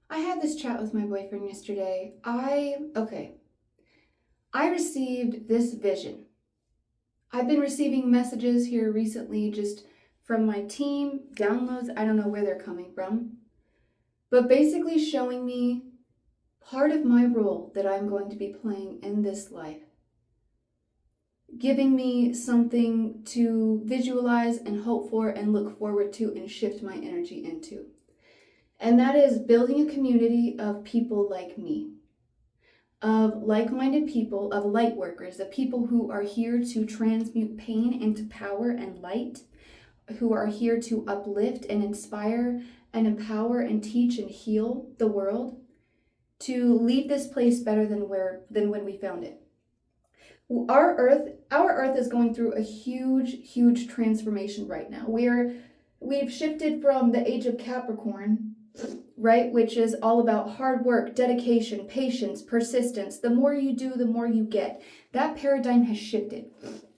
I had this chat with my boyfriend yesterday. I received this vision. I've been receiving messages here recently just from my team, downloads, I don't know where they're coming from, but basically showing me part of my role that I'm going to be playing in this life. Giving me something to visualize and hope for and look forward to and shift my energy into. And that is building a community of people like me, of like-minded people, of light workers, the people who are here to transmute pain into power and light, who are here to uplift and inspire and empower and teach and heal the world, to leave this place better than when we found it. Our earth is going through a huge transformation right now. We've shifted from the age of Capricorn, right, which is all about hard work, dedication, patience, persistence. The more you do, the more you get. That paradigm has shifted.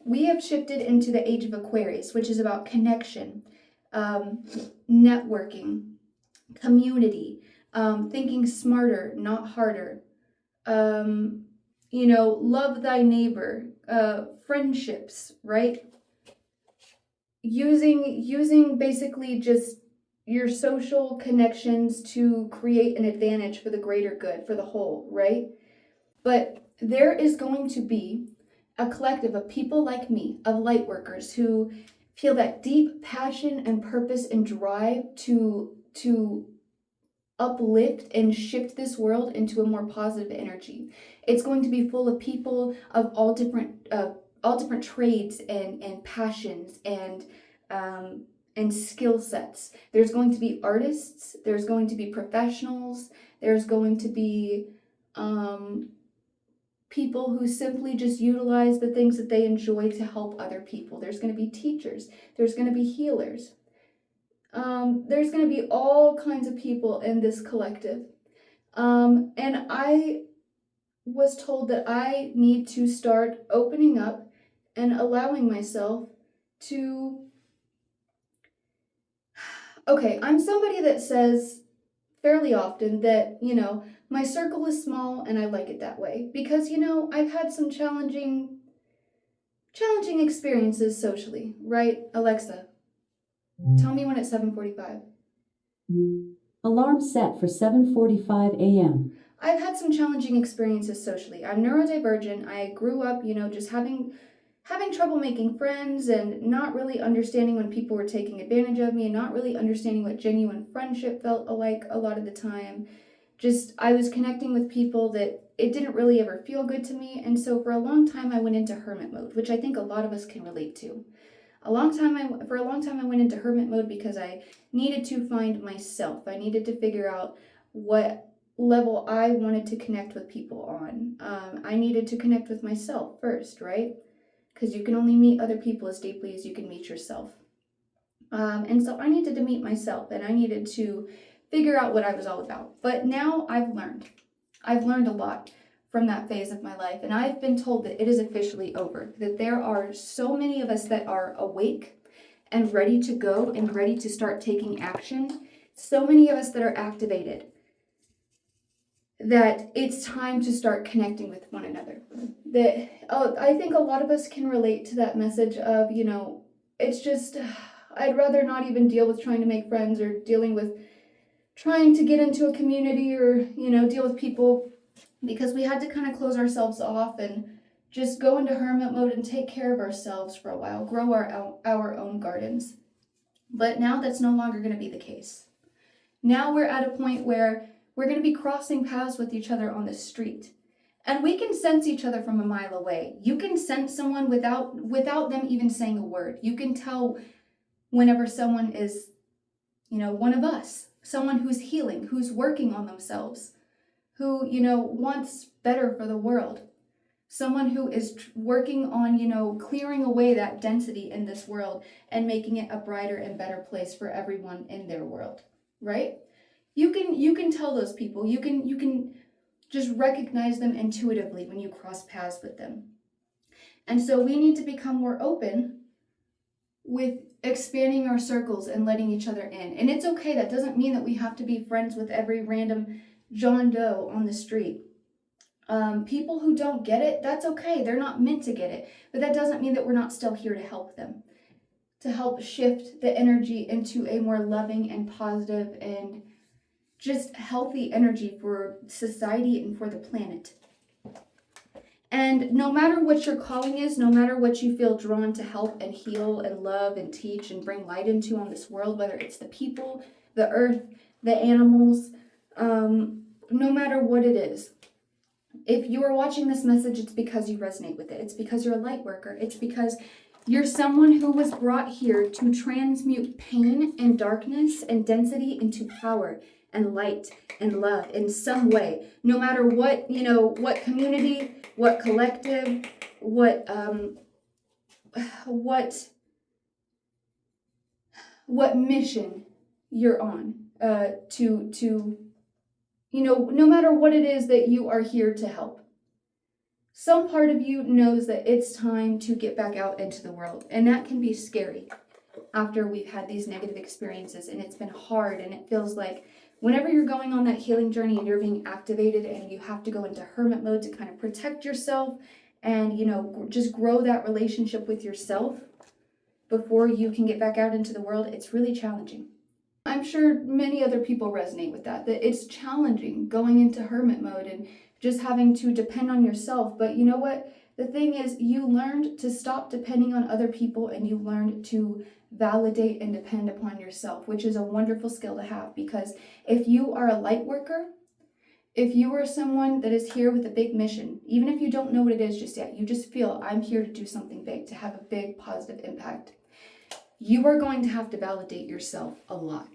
We have shifted into the age of Aquarius, which is about connection, networking, community, thinking smarter, not harder. Love thy neighbor, friendships, right? Using basically just your social connections to create an advantage for the greater good, for the whole, right? But there is going to be a collective of people like me, of light workers, who feel that deep passion and purpose and drive to uplift and shift this world into a more positive energy. It's going to be full of people of all different trades and passions and skill sets. There's going to be artists, there's going to be professionals, there's going to be people who simply just utilize the things that they enjoy to help other people. There's going to be teachers, there's going to be healers. There's going to be all kinds of people in this collective. And I was told that I need to start opening up and allowing myself to... Okay, I'm somebody that says fairly often that, my circle is small and I like it that way. Because, I've had some challenging experiences socially, right? Alexa, tell me when it's 7:45. Alarm set for 7:45 a.m. I've had some challenging experiences socially. I'm neurodivergent. I grew up, just having trouble making friends and not really understanding when people were taking advantage of me and not really understanding what genuine friendship felt like a lot of the time. Just, I was connecting with people that it didn't really ever feel good to me. And so for a long time, I went into hermit mode, which I think a lot of us can relate to. For a long time, I went into hermit mode because I needed to find myself. I needed to figure out what level I wanted to connect with people on. I needed to connect with myself first, right? Because you can only meet other people as deeply as you can meet yourself. And so I needed to meet myself, and I needed to figure out what I was all about. But now I've learned a lot from that phase of my life, and I've been told that it is officially over, that there are so many of us that are awake and ready to go and ready to start taking action, so many of us that are activated, that it's time to start connecting with one another. I think a lot of us can relate to that message of, it's just, I'd rather not even deal with trying to make friends or dealing with trying to get into a community or, deal with people, because we had to kind of close ourselves off and just go into hermit mode and take care of ourselves for a while, grow our own gardens. But now that's no longer going to be the case. Now we're at a point where we're going to be crossing paths with each other on the street. And we can sense each other from a mile away. You can sense someone without them even saying a word. You can tell whenever someone is, one of us, someone who's healing, who's working on themselves, who, wants better for the world. Someone who is working on, clearing away that density in this world and making it a brighter and better place for everyone in their world, right? You can tell those people. You can just recognize them intuitively when you cross paths with them. And so we need to become more open with expanding our circles and letting each other in. And it's okay. That doesn't mean that we have to be friends with every random John Doe on the street. People who don't get it, that's okay. They're not meant to get it. But that doesn't mean that we're not still here to help them, to help shift the energy into a more loving and positive and just healthy energy for society and for the planet. And no matter what your calling is, no matter what you feel drawn to help and heal and love and teach and bring light into on this world, whether it's the people, the earth, the animals, no matter what it is, if you are watching this message, it's because you resonate with it. It's because you're a light worker. It's because you're someone who was brought here to transmute pain and darkness and density into power and light and love in some way. No matter what, what community, what collective, what mission you're on, no matter what it is that you are here to help. Some part of you knows that it's time to get back out into the world. And that can be scary after we've had these negative experiences and it's been hard, and it feels like whenever you're going on that healing journey and you're being activated and you have to go into hermit mode to kind of protect yourself and, just grow that relationship with yourself before you can get back out into the world, it's really challenging. I'm sure many other people resonate with that it's challenging going into hermit mode and just having to depend on yourself. But you know what? The thing is, you learned to stop depending on other people and you learned to validate and depend upon yourself, which is a wonderful skill to have, because if you are a light worker, if you are someone that is here with a big mission, even if you don't know what it is just yet, you just feel, I'm here to do something big, to have a big positive impact, you are going to have to validate yourself a lot.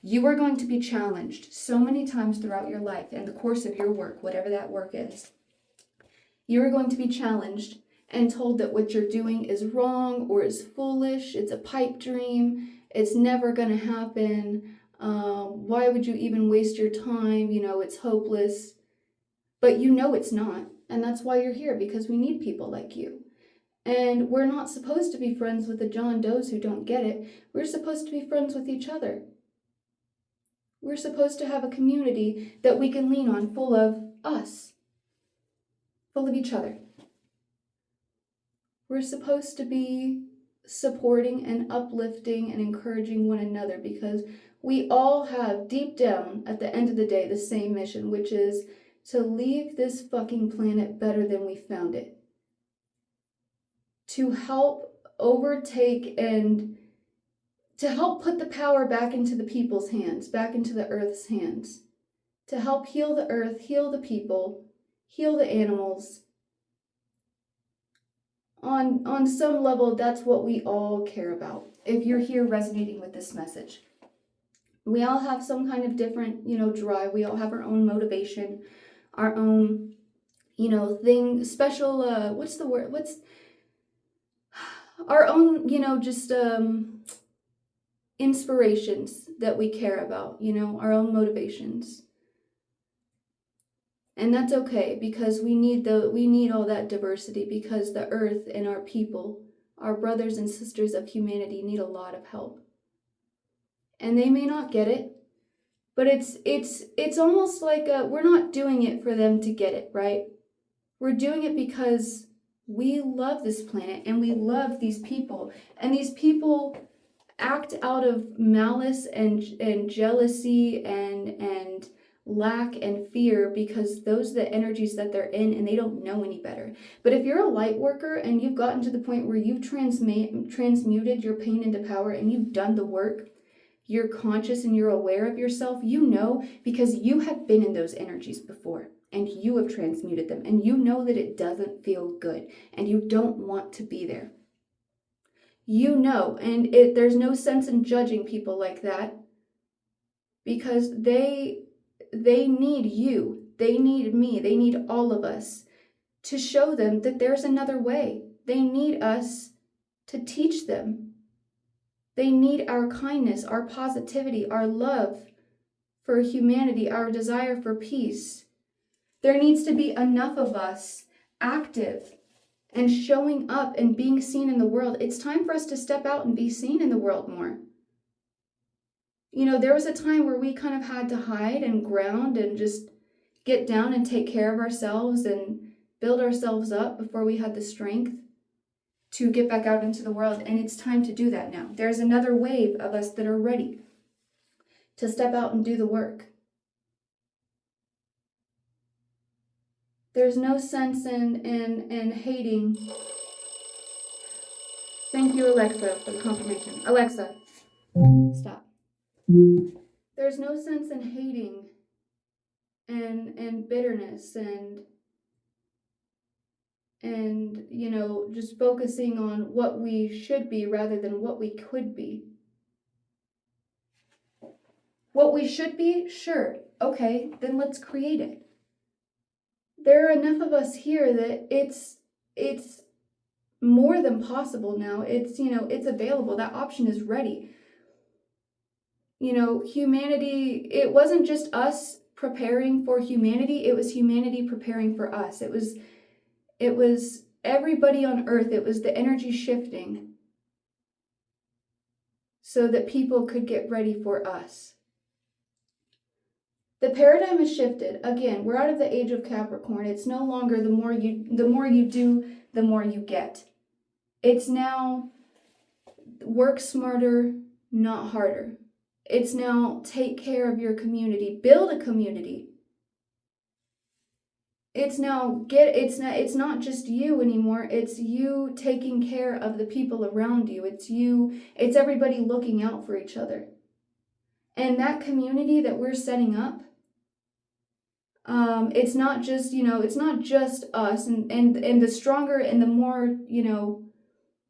You are going to be challenged so many times throughout your life in the course of your work, whatever that work is. You are going to be challenged and told that what you're doing is wrong or is foolish, it's a pipe dream, it's never going to happen, why would you even waste your time, it's hopeless. But it's not, and that's why you're here, because we need people like you. And we're not supposed to be friends with the John Does who don't get it. We're supposed to be friends with each other. We're supposed to have a community that we can lean on, full of us, full of each other. We're supposed to be supporting and uplifting and encouraging one another, because we all have, deep down, at the end of the day, the same mission, which is to leave this fucking planet better than we found it. To help overtake and to help put the power back into the people's hands, back into the earth's hands. To help heal the earth, heal the people, heal the animals. On some level, that's what we all care about. If you're here resonating with this message, we all have some kind of different, drive. We all have our own motivation, our own, thing, special, what's the word? What's our own, inspirations that we care about, our own motivations. And that's okay, because we need all that diversity, because the earth and our people, our brothers and sisters of humanity, need a lot of help. And they may not get it, but it's almost like we're not doing it for them to get it, right? We're doing it because we love this planet and we love these people. And these people act out of malice and jealousy and lack and fear, because those are the energies that they're in, and they don't know any better. But if you're a light worker and you've gotten to the point where you've transmuted your pain into power and you've done the work, you're conscious and you're aware of yourself, because you have been in those energies before and you have transmuted them, and you know that it doesn't feel good and you don't want to be there. And there's no sense in judging people like that, because they need you, they need me, they need all of us to show them that there's another way. They need us to teach them. They need our kindness, our positivity, our love for humanity, our desire for peace. There needs to be enough of us active and showing up and being seen in the world. It's time for us to step out and be seen in the world more. You know, there was a time where we kind of had to hide and ground and just get down and take care of ourselves and build ourselves up before we had the strength to get back out into the world. And it's time to do that now. There's another wave of us that are ready to step out and do the work. There's no sense in hating. Thank you, Alexa, for the confirmation. Alexa, stop. There's no sense in hating and bitterness and you know, just focusing on what we should be rather than what we could be. What we should be, sure, okay, then let's create it. There are enough of us here that it's more than possible now. It's, you know, it's available. That option is ready. You know, humanity, it wasn't just us preparing for humanity, it was humanity preparing for us. It was everybody on earth. It was the energy shifting so that people could get ready for us. The paradigm has shifted. Again, we're out of the age of Capricorn. It's no longer the more you do, the more you get. It's now work smarter, not harder. It's now take care of your community, build a community. It's not just you anymore. It's you taking care of the people around you. It's everybody looking out for each other. And that community that we're setting up, it's not just, you know, it's not just us and the stronger and the more, you know,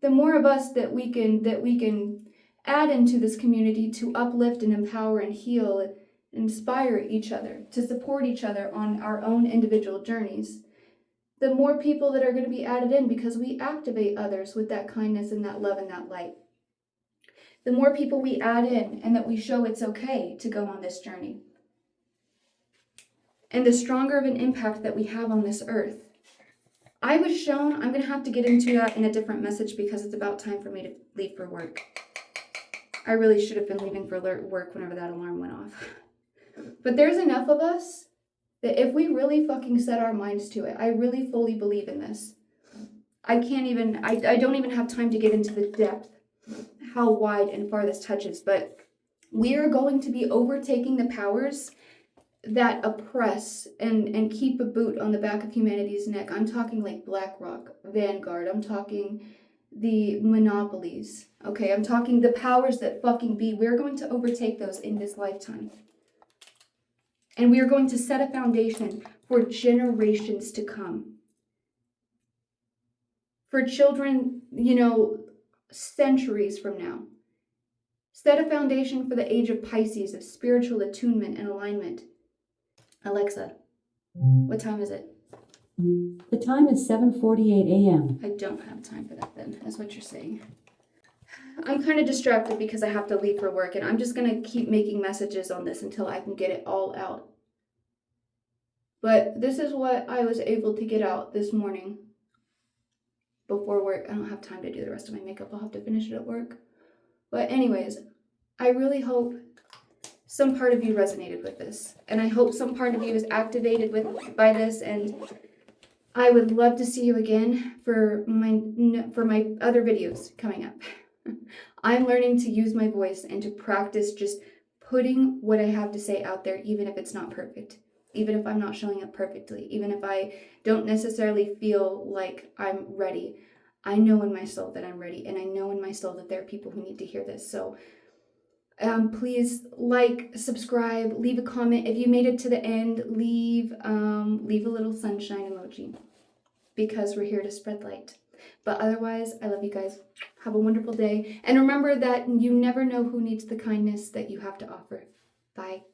the more of us that we can add into this community to uplift and empower and heal and inspire each other, to support each other on our own individual journeys, the more people that are going to be added in, because we activate others with that kindness and that love and that light. The more people we add in and that we show it's okay to go on this journey. And the stronger of an impact that we have on this earth. I was shown, I'm going to have to get into that in a different message because it's about time for me to leave for work. I really should have been leaving for work whenever that alarm went off. But there's enough of us that if we really fucking set our minds to it, I really fully believe in this. I don't even have time to get into the depth, how wide and far this touches, but we are going to be overtaking the powers that oppress and keep a boot on the back of humanity's neck. I'm talking like BlackRock, Vanguard, I'm talking the monopolies, okay? I'm talking the powers that fucking be. We're going to overtake those in this lifetime. And we are going to set a foundation for generations to come. For children, you know, centuries from now. Set a foundation for the age of Pisces, of spiritual attunement and alignment. Alexa, what time is it? The time is 7:48 a.m. I don't have time for that then, is what you're saying. I'm kind of distracted because I have to leave for work, and I'm just going to keep making messages on this until I can get it all out. But this is what I was able to get out this morning before work. I don't have time to do the rest of my makeup. I'll have to finish it at work. But anyways, I really hope some part of you resonated with this. And I hope some part of you is activated by this. And I would love to see you again for my other videos coming up. I'm learning to use my voice and to practice just putting what I have to say out there, even if it's not perfect. Even if I'm not showing up perfectly, even if I don't necessarily feel like I'm ready, I know in my soul that I'm ready, and I know in my soul that there are people who need to hear this. So please like, subscribe, leave a comment. If you made it to the end, leave a little sunshine emoji, because we're here to spread light. But otherwise, I love you guys. Have a wonderful day. And remember that you never know who needs the kindness that you have to offer. Bye.